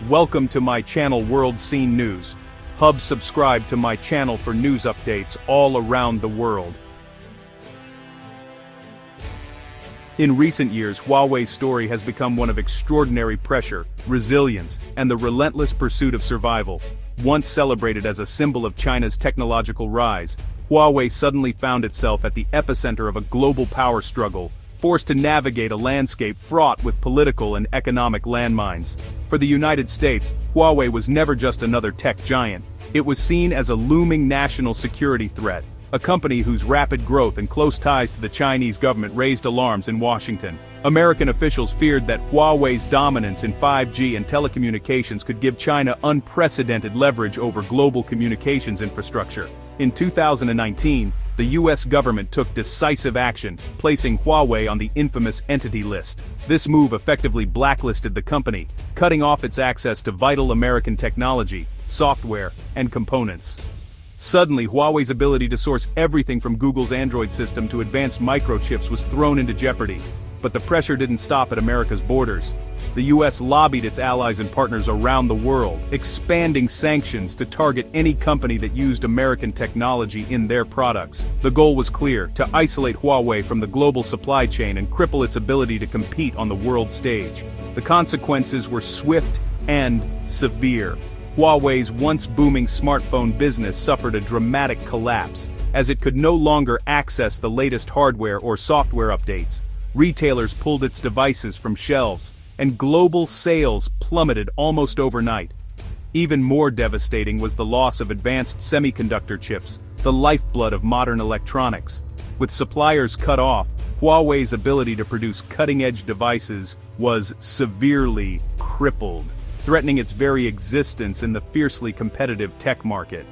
Welcome to my channel World Scene News. Subscribe to my channel for news updates all around the world. In recent years, Huawei's story has become one of extraordinary pressure, resilience, and the relentless pursuit of survival. Once celebrated as a symbol of China's technological rise, Huawei suddenly found itself at the epicenter of a global power struggle, forced to navigate a landscape fraught with political and economic landmines. For the United States, Huawei was never just another tech giant. It was seen as a looming national security threat, a company whose rapid growth and close ties to the Chinese government raised alarms in Washington. American officials feared that Huawei's dominance in 5G and telecommunications could give China unprecedented leverage over global communications infrastructure. In 2019, the U.S. government took decisive action, placing Huawei on the infamous Entity List. This move effectively blacklisted the company, cutting off its access to vital American technology, software, and components. Suddenly, Huawei's ability to source everything from Google's Android system to advanced microchips was thrown into jeopardy. But the pressure didn't stop at America's borders. The U.S. lobbied its allies and partners around the world, expanding sanctions to target any company that used American technology in their products. The goal was clear: to isolate Huawei from the global supply chain and cripple its ability to compete on the world stage. The consequences were swift and severe. Huawei's once booming smartphone business suffered a dramatic collapse, as it could no longer access the latest hardware or software updates. Retailers pulled its devices from shelves, and global sales plummeted almost overnight. Even more devastating was the loss of advanced semiconductor chips, the lifeblood of modern electronics. With suppliers cut off, Huawei's ability to produce cutting-edge devices was severely crippled, threatening its very existence in the fiercely competitive tech market.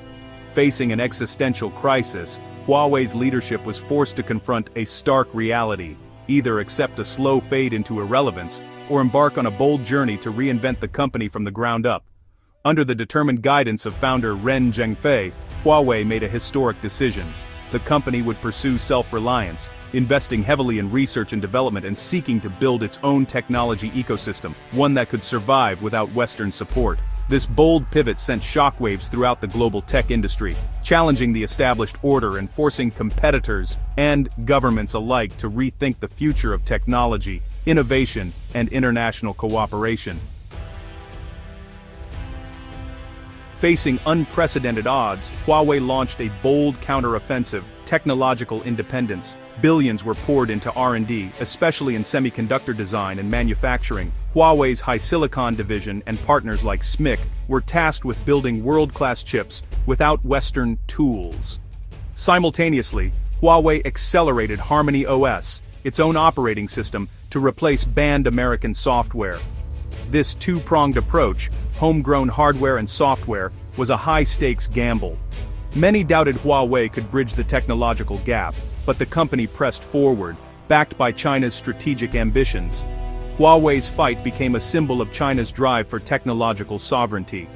Facing an existential crisis, Huawei's leadership was forced to confront a stark reality: either accept a slow fade into irrelevance, or embark on a bold journey to reinvent the company from the ground up. Under the determined guidance of founder Ren Zhengfei, Huawei made a historic decision. The company would pursue self-reliance, investing heavily in research and development and seeking to build its own technology ecosystem, one that could survive without Western support. This bold pivot sent shockwaves throughout the global tech industry, challenging the established order and forcing competitors and governments alike to rethink the future of technology, innovation, and international cooperation. Facing unprecedented odds, Huawei launched a bold counteroffensive: technological independence. Billions were poured into R&D, especially in semiconductor design and manufacturing. Huawei's HiSilicon division and partners like SMIC were tasked with building world-class chips without Western tools. Simultaneously, Huawei accelerated Harmony OS, its own operating system, to replace banned American software. This two-pronged approach, homegrown hardware and software, was a high-stakes gamble. Many doubted Huawei could bridge the technological gap, but the company pressed forward, backed by China's strategic ambitions. Huawei's fight became a symbol of China's drive for technological sovereignty.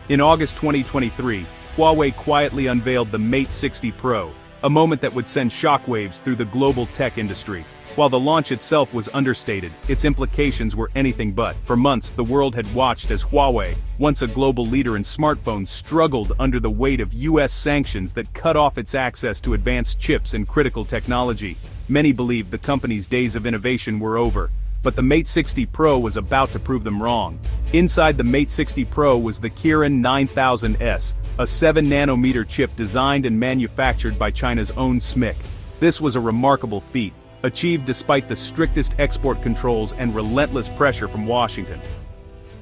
In August 2023, Huawei quietly unveiled the Mate 60 Pro, a moment that would send shockwaves through the global tech industry. While the launch itself was understated, its implications were anything but. For months, the world had watched as Huawei, once a global leader in smartphones, struggled under the weight of U.S. sanctions that cut off its access to advanced chips and critical technology. Many believed the company's days of innovation were over, but the Mate 60 Pro was about to prove them wrong. Inside the Mate 60 Pro was the Kirin 9000S, a 7nm chip designed and manufactured by China's own SMIC. This was a remarkable feat, achieved despite the strictest export controls and relentless pressure from Washington.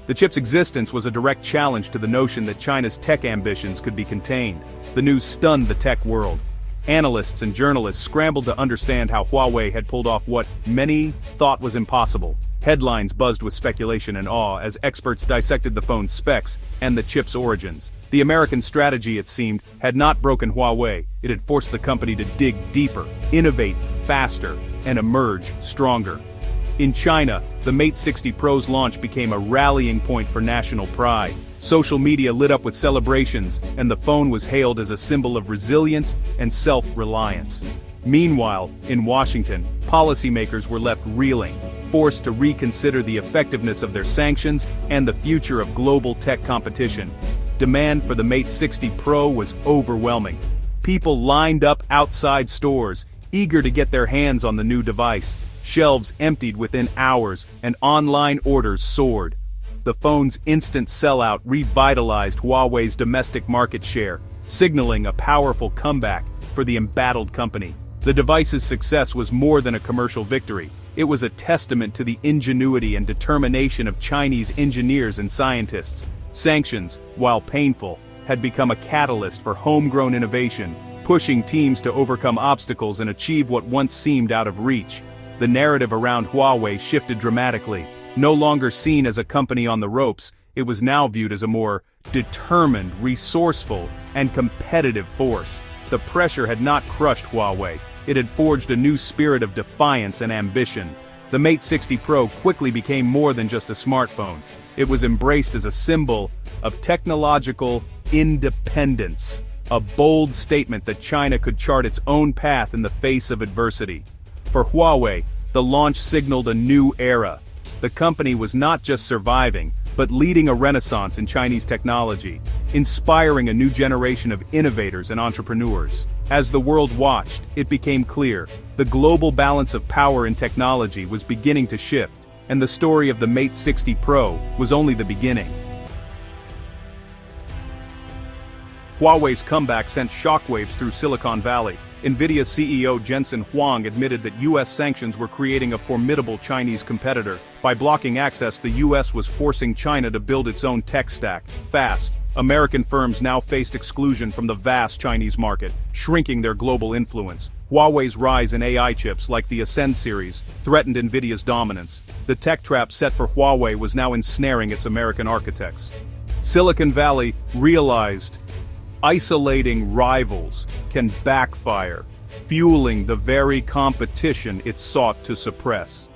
The chip's existence was a direct challenge to the notion that China's tech ambitions could be contained. The news stunned the tech world. Analysts and journalists scrambled to understand how Huawei had pulled off what many thought was impossible. Headlines buzzed with speculation and awe as experts dissected the phone's specs and the chip's origins. The American strategy, it seemed, had not broken Huawei. It had forced the company to dig deeper, innovate faster, and emerge stronger. In China, the Mate 60 Pro's launch became a rallying point for national pride. Social media lit up with celebrations, and the phone was hailed as a symbol of resilience and self-reliance. Meanwhile, in Washington, policymakers were left reeling. forced to reconsider the effectiveness of their sanctions and the future of global tech competition. Demand for the Mate 60 Pro was overwhelming. People lined up outside stores, eager to get their hands on the new device. Shelves emptied within hours, and online orders soared. The phone's instant sellout revitalized Huawei's domestic market share, signaling a powerful comeback for the embattled company. The device's success was more than a commercial victory. It was a testament to the ingenuity and determination of Chinese engineers and scientists. Sanctions, while painful, had become a catalyst for homegrown innovation, pushing teams to overcome obstacles and achieve what once seemed out of reach. The narrative around Huawei shifted dramatically. No longer seen as a company on the ropes, it was now viewed as a more determined, resourceful, and competitive force. The pressure had not crushed Huawei. It had forged a new spirit of defiance and ambition. The Mate 60 Pro quickly became more than just a smartphone. It was embraced as a symbol of technological independence, a bold statement that China could chart its own path in the face of adversity. For Huawei, the launch signaled a new era. The company was not just surviving, but leading a renaissance in Chinese technology, inspiring a new generation of innovators and entrepreneurs. As the world watched, it became clear, the global balance of power and technology was beginning to shift, and the story of the Mate 60 Pro was only the beginning. Huawei's comeback sent shockwaves through Silicon Valley. NVIDIA CEO Jensen Huang admitted that U.S. sanctions were creating a formidable Chinese competitor. By blocking access, the U.S. was forcing China to build its own tech stack, fast. American firms now faced exclusion from the vast Chinese market, shrinking their global influence. Huawei's rise in AI chips like the Ascend series threatened NVIDIA's dominance. The tech trap set for Huawei was now ensnaring its American architects. Silicon Valley realized isolating rivals can backfire, fueling the very competition it sought to suppress.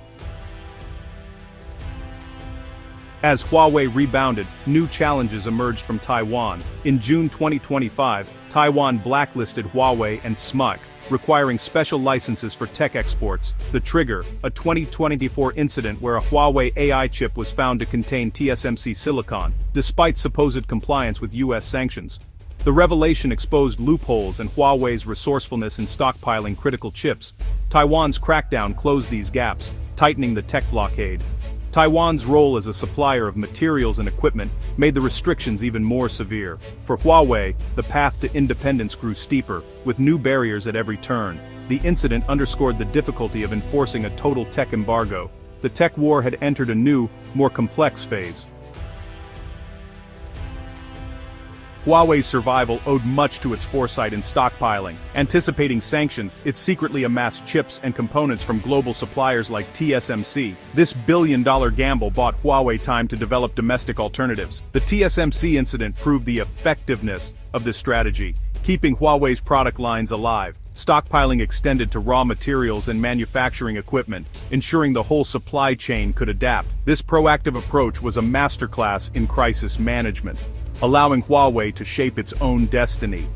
As Huawei rebounded, new challenges emerged from Taiwan. In June 2025, Taiwan blacklisted Huawei and SMUC, requiring special licenses for tech exports. The trigger, a 2024 incident where a Huawei AI chip was found to contain TSMC silicon, despite supposed compliance with U.S. sanctions. The revelation exposed loopholes in Huawei's resourcefulness in stockpiling critical chips. Taiwan's crackdown closed these gaps, tightening the tech blockade. Taiwan's role as a supplier of materials and equipment made the restrictions even more severe. For Huawei, the path to independence grew steeper, with new barriers at every turn. The incident underscored the difficulty of enforcing a total tech embargo. The tech war had entered a new, more complex phase. Huawei's survival owed much to its foresight in stockpiling. Anticipating sanctions, it secretly amassed chips and components from global suppliers like TSMC. This billion-dollar gamble bought Huawei time to develop domestic alternatives. The TSMC incident proved the effectiveness of this strategy, keeping Huawei's product lines alive. Stockpiling extended to raw materials and manufacturing equipment, ensuring the whole supply chain could adapt. This proactive approach was a masterclass in crisis management, allowing Huawei to shape its own destiny.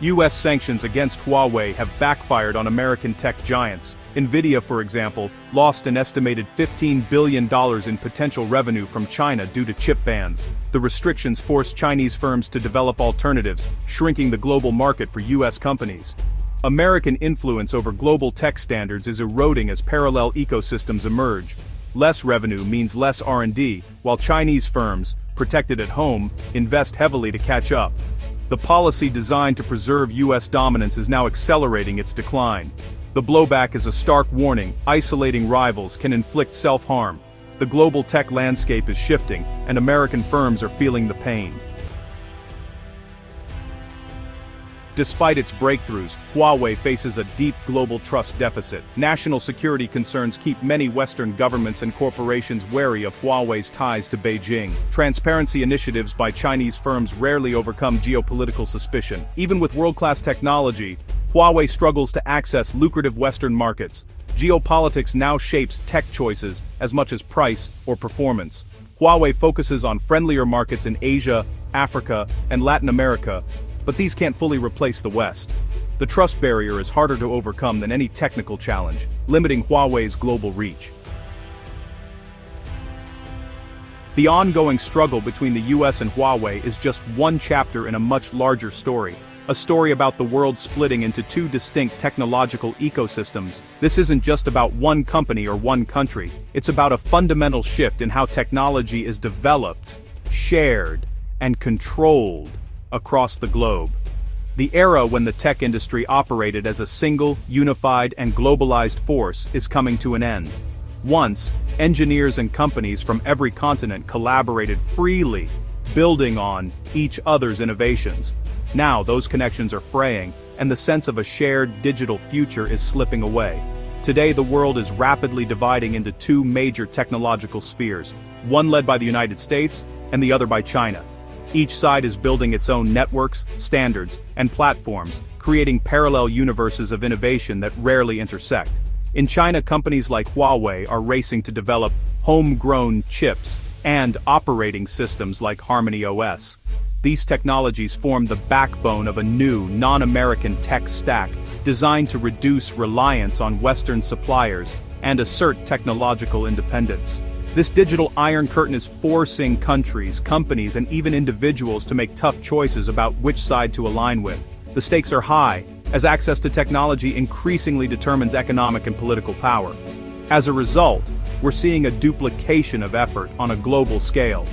U.S. sanctions against Huawei have backfired on American tech giants. NVIDIA, for example, lost an estimated $15 billion in potential revenue from China due to chip bans. The restrictions forced Chinese firms to develop alternatives, shrinking the global market for U.S. companies. American influence over global tech standards is eroding as parallel ecosystems emerge. Less revenue means less R&D, while Chinese firms, protected at home, invest heavily to catch up. The policy designed to preserve U.S. dominance is now accelerating its decline. The blowback is a stark warning: isolating rivals can inflict self-harm. The global tech landscape is shifting, and American firms are feeling the pain. Despite its breakthroughs, Huawei faces a deep global trust deficit. National security concerns keep many Western governments and corporations wary of Huawei's ties to Beijing. Transparency initiatives by Chinese firms rarely overcome geopolitical suspicion. Even with world-class technology, Huawei struggles to access lucrative Western markets. Geopolitics now shapes tech choices as much as price or performance. Huawei focuses on friendlier markets in Asia, Africa, and Latin America, but these can't fully replace the West. The trust barrier is harder to overcome than any technical challenge, limiting Huawei's global reach. The ongoing struggle between the US and Huawei is just one chapter in a much larger story. A story about the world splitting into two distinct technological ecosystems. This isn't just about one company or one country. It's about a fundamental shift in how technology is developed, shared, and controlled across the globe. The era when the tech industry operated as a single, unified, and globalized force is coming to an end. Once, engineers and companies from every continent collaborated freely, building on each other's innovations. Now those connections are fraying, and the sense of a shared digital future is slipping away. Today the world is rapidly dividing into two major technological spheres, one led by the United States and the other by China. Each side is building its own networks, standards, and platforms, creating parallel universes of innovation that rarely intersect. In China, companies like Huawei are racing to develop homegrown chips and operating systems like Harmony OS. These technologies form the backbone of a new, non-American tech stack designed to reduce reliance on Western suppliers and assert technological independence. This digital iron curtain is forcing countries, companies, and even individuals to make tough choices about which side to align with. The stakes are high, as access to technology increasingly determines economic and political power. As a result, we're seeing a duplication of effort on a global scale.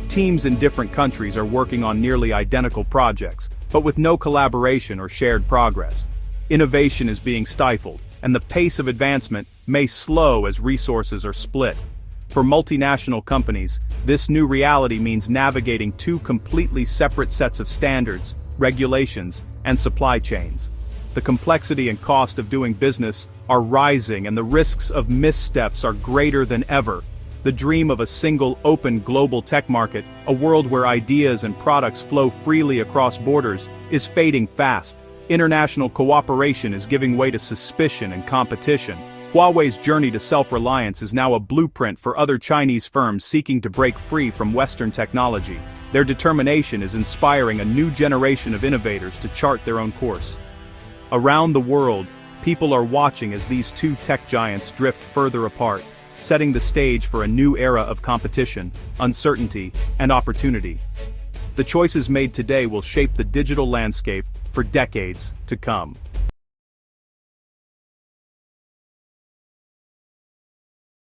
Teams in different countries are working on nearly identical projects, but with no collaboration or shared progress. Innovation is being stifled, and the pace of advancement may slow as resources are split. For multinational companies, this new reality means navigating two completely separate sets of standards, regulations, and supply chains. The complexity and cost of doing business are rising, and the risks of missteps are greater than ever. The dream of a single, open global tech market, a world where ideas and products flow freely across borders, is fading fast. International cooperation is giving way to suspicion and competition. Huawei's journey to self-reliance is now a blueprint for other Chinese firms seeking to break free from Western technology. Their determination is inspiring a new generation of innovators to chart their own course. Around the world, people are watching as these two tech giants drift further apart, setting the stage for a new era of competition, uncertainty, and opportunity. The choices made today will shape the digital landscape for decades to come.